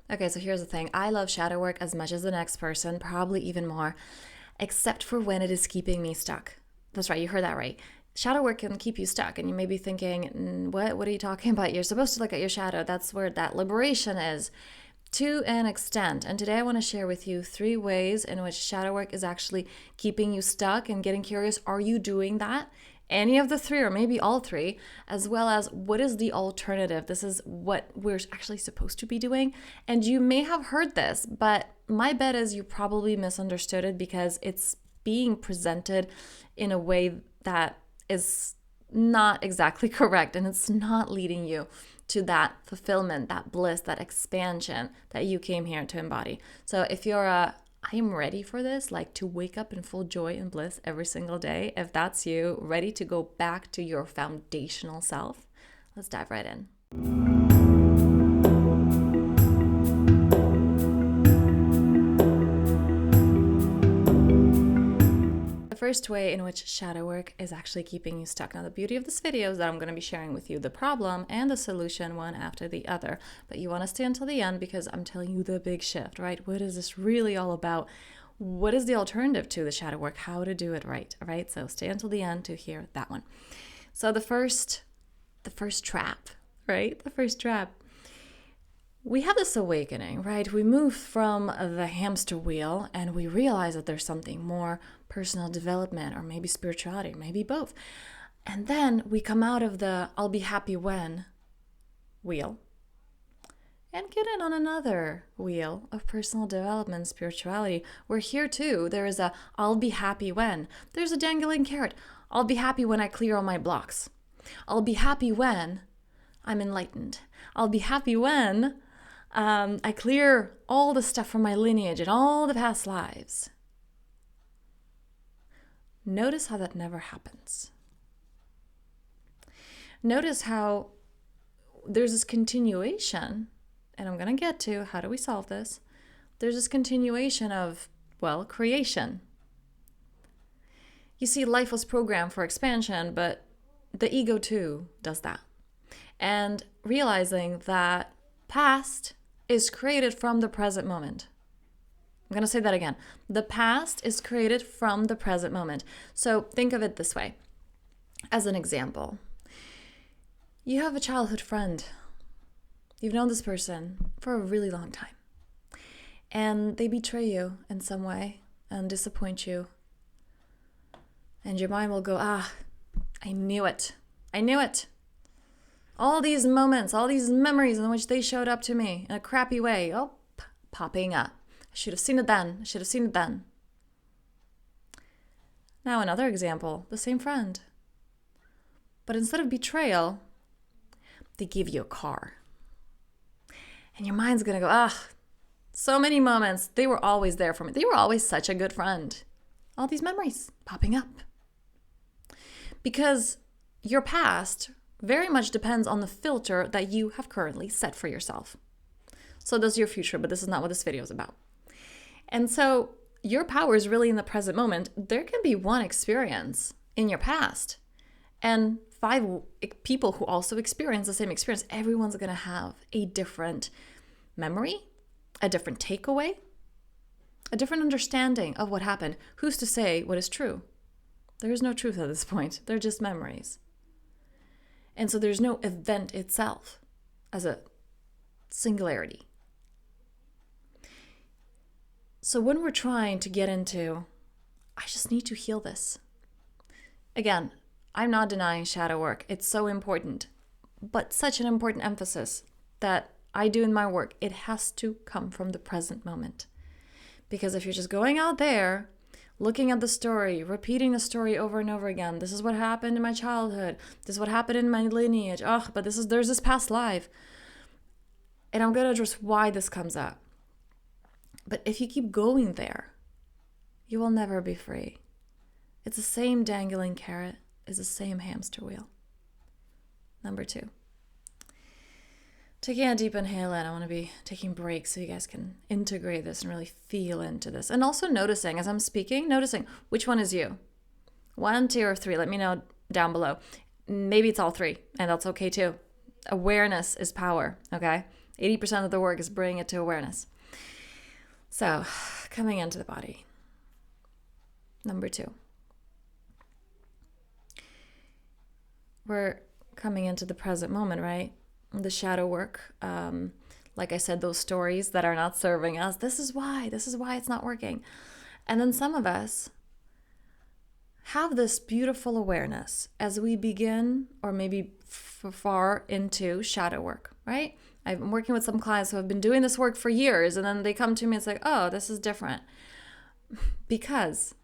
Okay, so here's the thing. I love shadow work as much as the next person, probably even more, except for when it is keeping me stuck. That's right, you heard that right. Shadow work can keep you stuck, and you may be thinking, what are you talking about? You're supposed to look at your shadow. That's where that liberation is to an extent. And today I want to share with you 3 ways in which shadow work is actually keeping you stuck and getting curious. Are you doing that? Any of the 3, or maybe all 3, as well as what is the alternative? This is what we're actually supposed to be doing. And you may have heard this, but my bet is you probably misunderstood it because it's being presented in a way that is not exactly correct, and it's not leading you to that fulfillment, that bliss, that expansion that you came here to embody. So if you're I am ready for this, like to wake up in full joy and bliss every single day, if that's you, ready to go back to your foundational self, let's dive right in. The first way in which shadow work is actually keeping you stuck. Now, the beauty of this video is that I'm going to be sharing with you the problem and the solution one after the other. But you want to stay until the end because I'm telling you the big shift, right? What is this really all about? What is the alternative to the shadow work? How to do it right, all right? So stay until the end to hear that one. So the first trap, right? The first trap. We have this awakening, right? We move from the hamster wheel and we realize that there's something more, personal development, or maybe spirituality, maybe both. And then we come out of the I'll be happy when wheel and get in on another wheel of personal development, spirituality. We're here too. There is a I'll be happy when. There's a dangling carrot. I'll be happy when I clear all my blocks. I'll be happy when I'm enlightened. I'll be happy when I clear all the stuff from my lineage and all the past lives. Notice how that never happens. Notice how there's this continuation, and I'm going to get to how do we solve this. There's this continuation of, creation. You see, life was programmed for expansion, but the ego too does that. And realizing that past is created from the present moment. I'm going to say that again. The past is created from the present moment. So think of it this way. As an example, you have a childhood friend. You've known this person for a really long time. And they betray you in some way and disappoint you. And your mind will go, I knew it. I knew it. All these moments, all these memories in which they showed up to me in a crappy way, popping up. I should have seen it then. I should have seen it then. Now another example, the same friend. But instead of betrayal, they give you a car. And your mind's going to go, so many moments. They were always there for me. They were always such a good friend. All these memories popping up. Because your past very much depends on the filter that you have currently set for yourself. So does your future, but this is not what this video is about. And so your power is really in the present moment. There can be one experience in your past and 5 people who also experience the same experience. Everyone's going to have a different memory, a different takeaway, a different understanding of what happened. Who's to say what is true? There is no truth at this point. They're just memories. And so there's no event itself as a singularity. So when we're trying to get into, I just need to heal this. Again, I'm not denying shadow work. It's so important, but such an important emphasis that I do in my work. It has to come from the present moment. Because if you're just going out there, looking at the story, repeating the story over and over again. This is what happened in my childhood. This is what happened in my lineage. But there's this past life. And I'm going to address why this comes up. But if you keep going there, you will never be free. It's the same dangling carrot. It's the same hamster wheel. Number 2. Taking a deep inhale in, I want to be taking breaks so you guys can integrate this and really feel into this. And also noticing, as I'm speaking, noticing which one is you. 1, 2, or 3. Let me know down below. Maybe it's all 3, and that's okay too. Awareness is power, okay? 80% of the work is bringing it to awareness. So, coming into the body. Number 2. We're coming into the present moment, right? The shadow work. Like I said, those stories that are not serving us. This is why it's not working. And then some of us have this beautiful awareness as we begin, or maybe far into shadow work, right? I'm working with some clients who have been doing this work for years, and then they come to me and say, oh, this is different. Because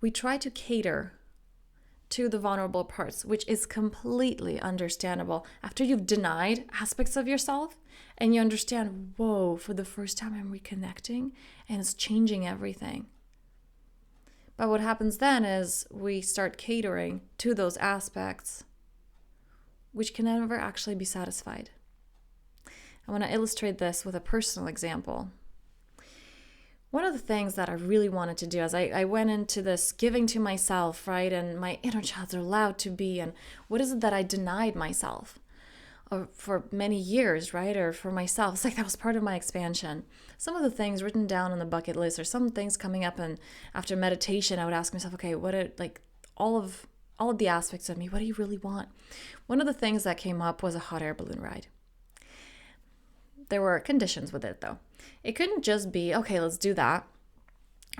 we try to cater to the vulnerable parts, which is completely understandable. After you've denied aspects of yourself and you understand, whoa, for the first time I'm reconnecting and it's changing everything. But what happens then is we start catering to those aspects which can never actually be satisfied. I want to illustrate this with a personal example. One of the things that I really wanted to do as I went into this giving to myself, right, and my inner child's allowed to be, and what is it that I denied myself for many years, right, or for myself? It's like that was part of my expansion. Some of the things written down on the bucket list, or some things coming up, and after meditation, I would ask myself, okay, what are, like, all of the aspects of me, what do you really want? One of the things that came up was a hot air balloon ride. There were conditions with it, though. It couldn't just be, okay, let's do that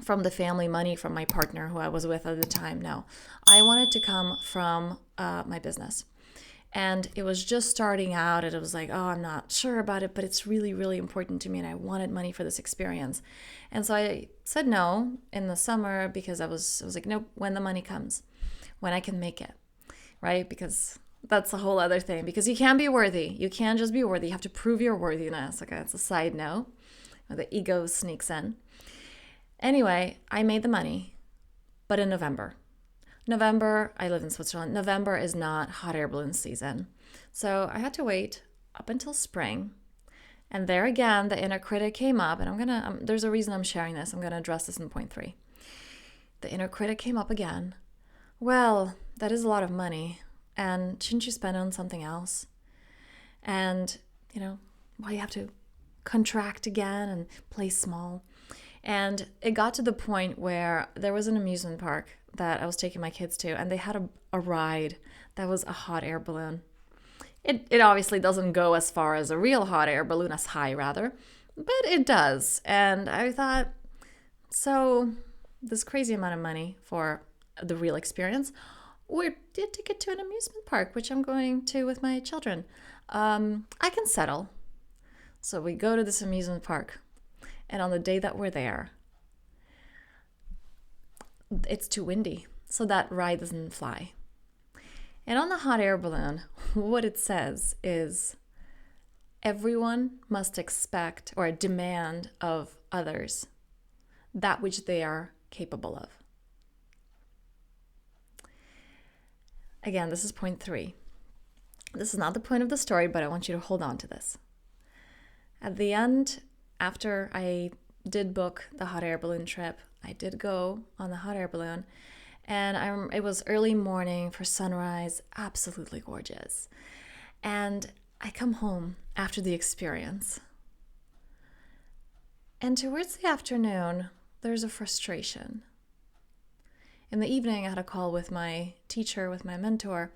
from the family money from my partner who I was with at the time. No, I wanted to come from my business. And it was just starting out, and it was like, oh, I'm not sure about it, but it's really, really important to me, and I wanted money for this experience. And so I said no in the summer because I was like, nope, when the money comes, when I can make it, right? Because that's a whole other thing, because you can't be worthy. You can't just be worthy. You have to prove your worthiness. Okay, that's a side note. The ego sneaks in. Anyway, I made the money, but in November. I live in Switzerland. November is not hot air balloon season. So I had to wait up until spring. And there again, the inner critic came up, and there's a reason I'm sharing this. I'm going to address this in point 3. The inner critic came up again. Well, that is a lot of money. And shouldn't you spend it on something else? And, why you have to contract again and play small. And it got to the point where there was an amusement park that I was taking my kids to, and they had a ride that was a hot air balloon. It obviously doesn't go as far as a real hot air balloon, as high rather, but it does. And I thought, so this crazy amount of money for the real experience, or a ticket to an amusement park, which I'm going to with my children, I can settle. So we go to this amusement park, and on the day that we're there, it's too windy, so that ride doesn't fly. And on the hot air balloon, what it says is everyone must expect or demand of others that which they are capable of. Again, this is point 3. This is not the point of the story, but I want you to hold on to this. At the end, after I did book the hot air balloon trip, I did go on the hot air balloon, and it was early morning for sunrise, absolutely gorgeous. And I come home after the experience. And towards the afternoon, there's a frustration. In the evening, I had a call with my teacher, with my mentor,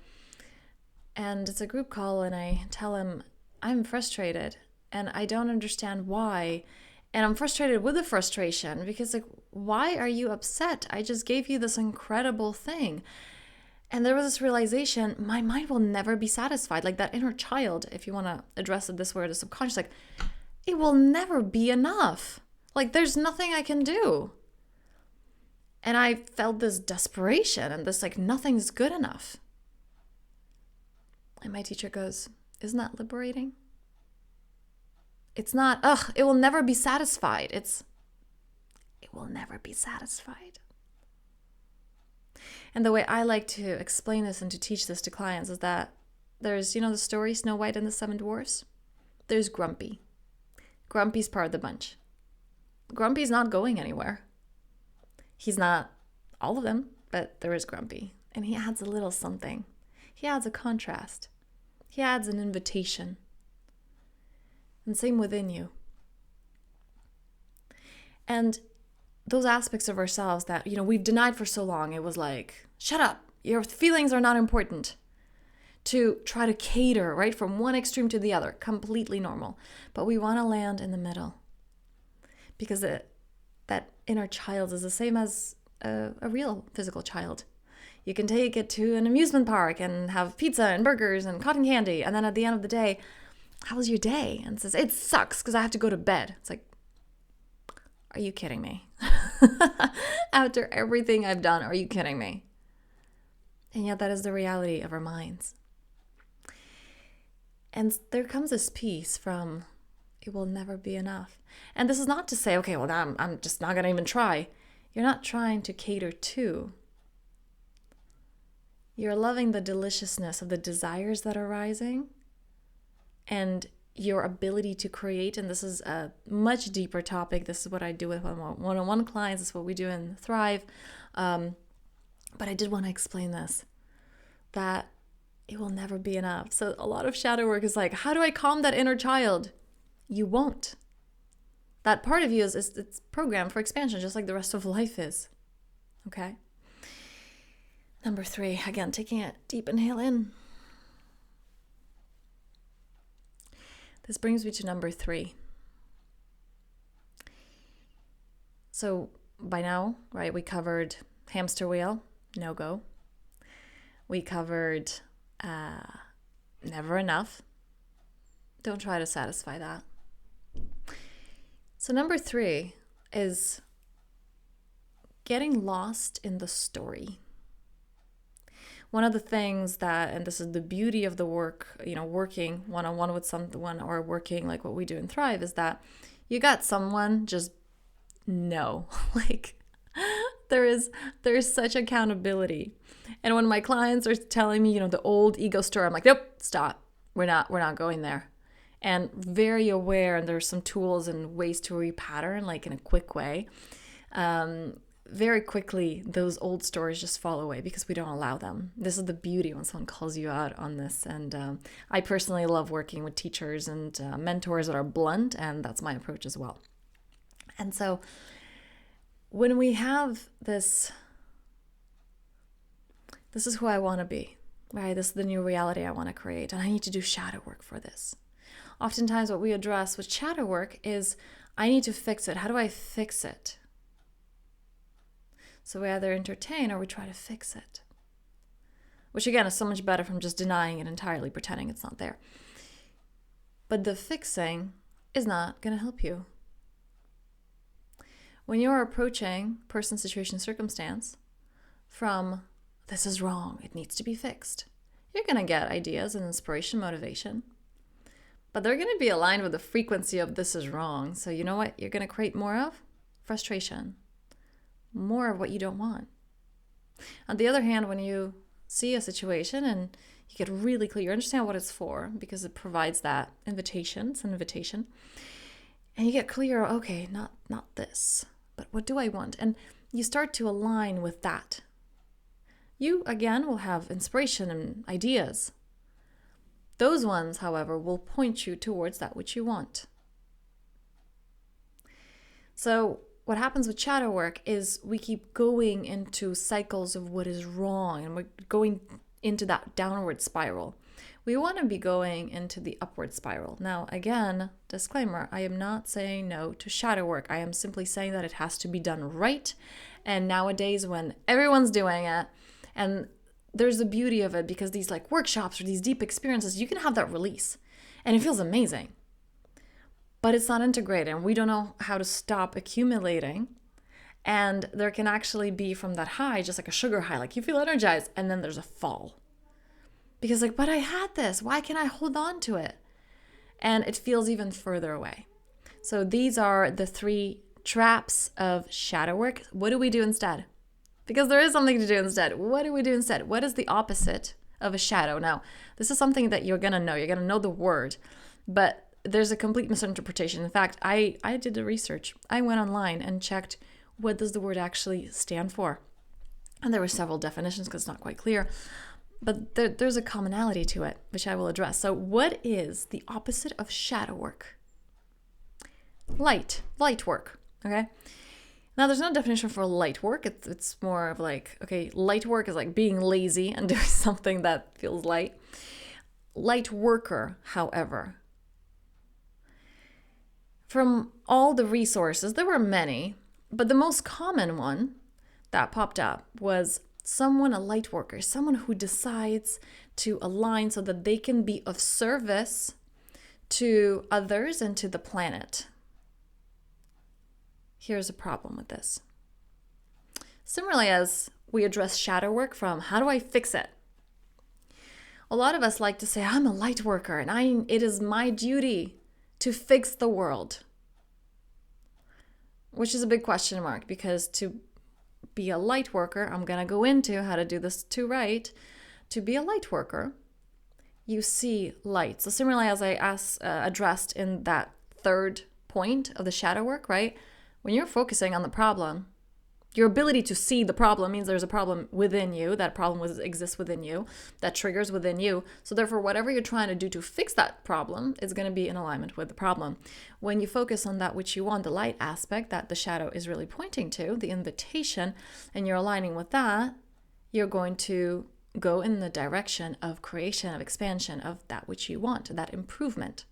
and it's a group call, and I tell him, I'm frustrated, and I don't understand why. And I'm frustrated with the frustration because, like, why are you upset? I just gave you this incredible thing. And there was this realization, my mind will never be satisfied. Like that inner child, if you want to address it this way, or the subconscious, like, it will never be enough. Like, there's nothing I can do. And I felt this desperation and this, like, nothing's good enough. And my teacher goes, isn't that liberating? It's not, it will never be satisfied. It will never be satisfied. And the way I like to explain this and to teach this to clients is that there's, the story Snow White and the Seven Dwarfs? There's Grumpy. Grumpy's part of the bunch. Grumpy's not going anywhere. He's not all of them, but there is Grumpy. And he adds a little something. He adds a contrast. He adds an invitation. And same within you. And those aspects of ourselves that, we've denied for so long, it was like, shut up, your feelings are not important. To try to cater, right, from one extreme to the other, completely normal. But we want to land in the middle. Because that inner child is the same as a real physical child. You can take it to an amusement park and have pizza and burgers and cotton candy. And then at the end of the day, how was your day? And it says, it sucks because I have to go to bed. It's like, are you kidding me? After everything I've done, are you kidding me? And yet that is the reality of our minds. And there comes this piece from, it will never be enough. And this is not to say, okay, well, I'm just not going to even try. You're not trying to cater to. You're loving the deliciousness of the desires that are rising and your ability to create. And this is a much deeper topic. This is what I do with one-on-one clients. This is what we do in Thrive. But I did want to explain this, that it will never be enough. So a lot of shadow work is like, how do I calm that inner child? You won't. That part of you it's programmed for expansion, just like the rest of life is. Okay? Number 3, again, taking a deep inhale in. This brings me to number 3. So by now, right, we covered hamster wheel, no go. We covered never enough. Don't try to satisfy that. So number 3 is getting lost in the story. One of the things that, and this is the beauty of the work, working one-on-one with someone or working like what we do in Thrive, is that you got someone just no. Like there is such accountability. And when my clients are telling me, the old ego story, I'm like, nope, stop. We're not going there. And very aware, and there's some tools and ways to repattern, like in a quick way. Very quickly, those old stories just fall away because we don't allow them. This is the beauty when someone calls you out on this. And I personally love working with teachers and mentors that are blunt, and that's my approach as well. And so when we have this is who I want to be, right? This is the new reality I want to create, and I need to do shadow work for this. Oftentimes what we address with shadow work is, I need to fix it. How do I fix it? So we either entertain or we try to fix it. Which again is so much better from just denying it entirely, pretending it's not there. But the fixing is not going to help you. When you're approaching person, situation, circumstance from, this is wrong, it needs to be fixed, you're going to get ideas and inspiration, motivation. But they're going to be aligned with the frequency of this is wrong. So you know what you're going to create more of? Frustration. More of what you don't want. On the other hand, when you see a situation and you get really clear, you understand what it's for because it provides that invitation. It's an invitation. And you get clear, okay, not this, but what do I want? And you start to align with that. You, again, will have inspiration and ideas. Those ones, however, will point you towards that which you want. So what happens with shadow work is we keep going into cycles of what is wrong, and we're going into that downward spiral. We want to be going into the upward spiral. Now, again, disclaimer, I am not saying no to shadow work. I am simply saying that it has to be done right. And nowadays when everyone's doing it, and there's the beauty of it because these like workshops or these deep experiences, you can have that release and it feels amazing. But it's not integrated and we don't know how to stop accumulating. And there can actually be from that high, just like a sugar high, like you feel energized and then there's a fall. Because like, but I had this, why can't I hold on to it? And it feels even further away. So these are the 3 traps of shadow work. What do we do instead? Because there is something to do instead. What do we do instead? What is the opposite of a shadow? Now, this is something that you're going to know. You're going to know the word. But there's a complete misinterpretation. In fact, I did the research. I went online and checked what does the word actually stand for. And there were several definitions because it's not quite clear. But there's a commonality to it, which I will address. So what is the opposite of shadow work? Light work, okay? Now, there's no definition for light work. It's more of like, okay, light work is like being lazy and doing something that feels light. Light worker, however, from all the resources, there were many, but the most common one that popped up was someone, a light worker, someone who decides to align so that they can be of service to others and to the planet. Here's a problem with this. Similarly, as we address shadow work from how do I fix it? A lot of us like to say, I'm a light worker and it is my duty to fix the world. Which is a big question mark, because to be a light worker, I'm going to go into how to do this too right. To be a light worker, you see light. So similarly, as I addressed in that third point of the shadow work, right? When you're focusing on the problem, your ability to see the problem means there's a problem within you. That problem exists within you. That triggers within you. So therefore, whatever you're trying to do to fix that problem is going to be in alignment with the problem. When you focus on that which you want, the light aspect that the shadow is really pointing to, the invitation, and you're aligning with that, you're going to go in the direction of creation, of expansion, of that which you want, that improvement.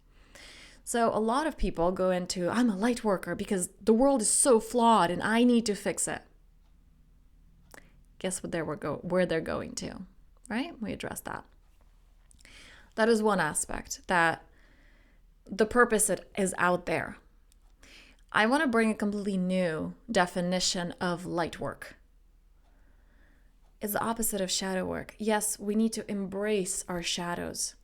So a lot of people go into, I'm a light worker because the world is so flawed and I need to fix it. Guess where they're going to, right? We addressed that. That is one aspect, that the purpose is out there. I want to bring a completely new definition of light work. It's the opposite of shadow work. Yes, we need to embrace our shadows.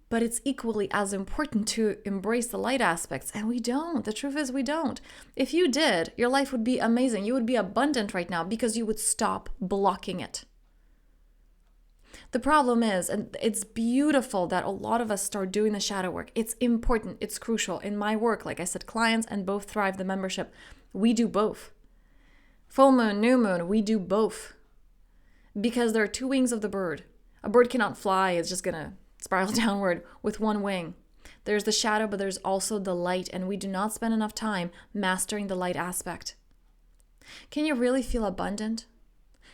But it's equally as important to embrace the light aspects. And we don't. The truth is we don't. If you did, your life would be amazing. You would be abundant right now because you would stop blocking it. The problem is, and it's beautiful that a lot of us start doing the shadow work. It's important. It's crucial. In my work, like I said, clients and Both Thrive, the membership, we do both. Full moon, new moon, we do both. Because there are two wings of the bird. A bird cannot fly. It's just going to spiral downward with one wing. There's the shadow, but there's also the light, and we do not spend enough time mastering the light aspect. Can you really feel abundant?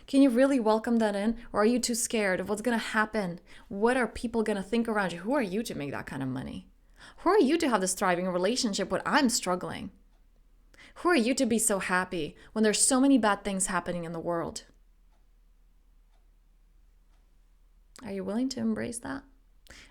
Can you really welcome that in? Or are you too scared of what's going to happen? What are people going to think around you? Who are you to make that kind of money? Who are you to have this thriving relationship when I'm struggling? Who are you to be so happy when there's so many bad things happening in the world? Are you willing to embrace that?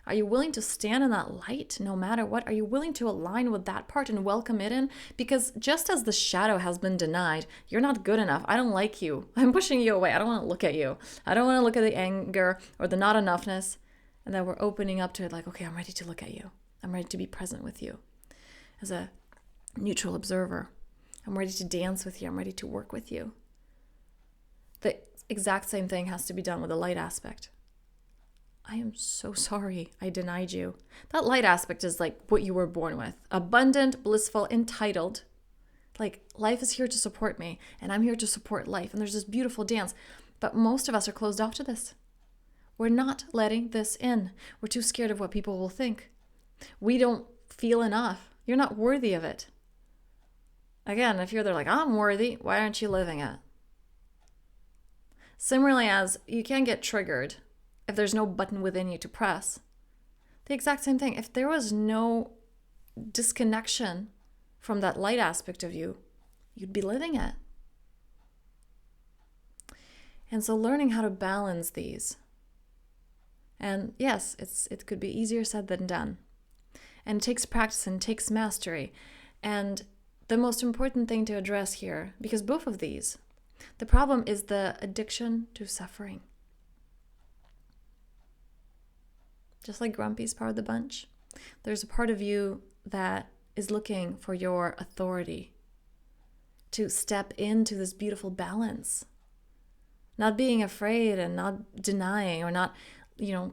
Are you willing to stand in that light no matter what? Are you willing to align with that part and welcome it in? Because just as the shadow has been denied, you're not good enough. I don't like you. I'm pushing you away. I don't want to look at you. I don't want to look at the anger or the not enoughness. And then we're opening up to it like, okay, I'm ready to look at you. I'm ready to be present with you as a neutral observer. I'm ready to dance with you. I'm ready to work with you. The exact same thing has to be done with the light aspect. I am so sorry I denied you. That light aspect is like what you were born with. Abundant, blissful, entitled. Like life is here to support me and I'm here to support life. And there's this beautiful dance. But most of us are closed off to this. We're not letting this in. We're too scared of what people will think. We don't feel enough. You're not worthy of it. Again, if you're there like, I'm worthy, why aren't you living it? Similarly, as you can get triggered if there's no button within you to press. The exact same thing. If there was no disconnection from that light aspect of you, you'd be living it. And so learning how to balance these. And yes, it could be easier said than done. And it takes practice and it takes mastery. And the most important thing to address here, because both of these, the problem is the addiction to suffering. Just like Grumpy's part of the bunch, there's a part of you that is looking for your authority to step into this beautiful balance. Not being afraid and not denying or not,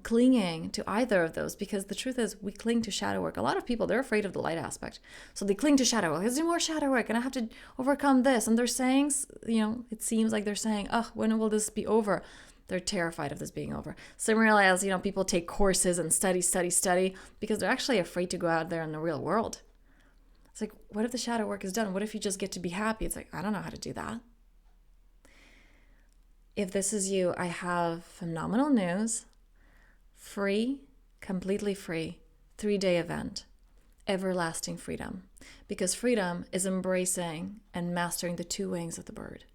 clinging to either of those, because the truth is we cling to shadow work. A lot of people, they're afraid of the light aspect. So they cling to shadow work. There's more shadow work and I have to overcome this. And they're saying, it seems like they're saying, oh, when will this be over? They're terrified of this being over. Similarly as, people take courses and study because they're actually afraid to go out there in the real world. It's like, what if the shadow work is done? What if you just get to be happy? It's like, I don't know how to do that. If this is you, I have phenomenal news. Free, completely free, 3-day event. Everlasting freedom. Because freedom is embracing and mastering the 2 wings of the bird.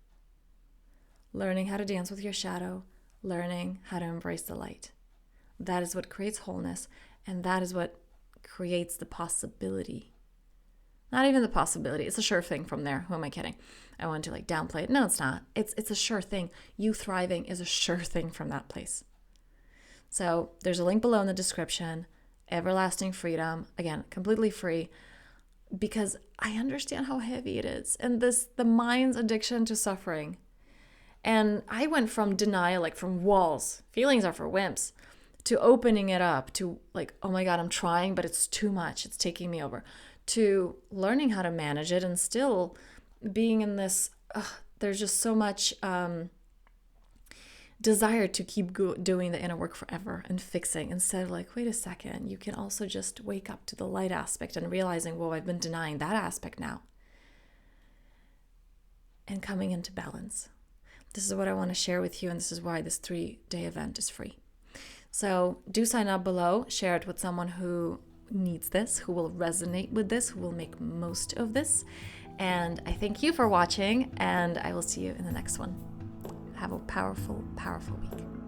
Learning how to dance with your shadow, learning how to embrace the light. That is what creates wholeness, and that is what creates the possibility. Not even the possibility, it's a sure thing from there. Who am I kidding? I want to downplay it. No, it's not. It's a sure thing. You thriving is a sure thing from that place. So there's a link below in the description. Everlasting freedom, again, completely free, because I understand how heavy it is, and the mind's addiction to suffering. And I went from denial, from walls, feelings are for wimps, to opening it up to oh my God, I'm trying, but it's too much. It's taking me over. To learning how to manage it and still being in this, there's just so much desire to keep doing the inner work forever and fixing, instead of wait a second, you can also just wake up to the light aspect and realizing, whoa, I've been denying that aspect now. And coming into balance. This is what I want to share with you, and this is why this 3-day event is free. So do sign up below, share it with someone who needs this, who will resonate with this, who will make most of this. And I thank you for watching, and I will see you in the next one. Have a powerful, powerful week.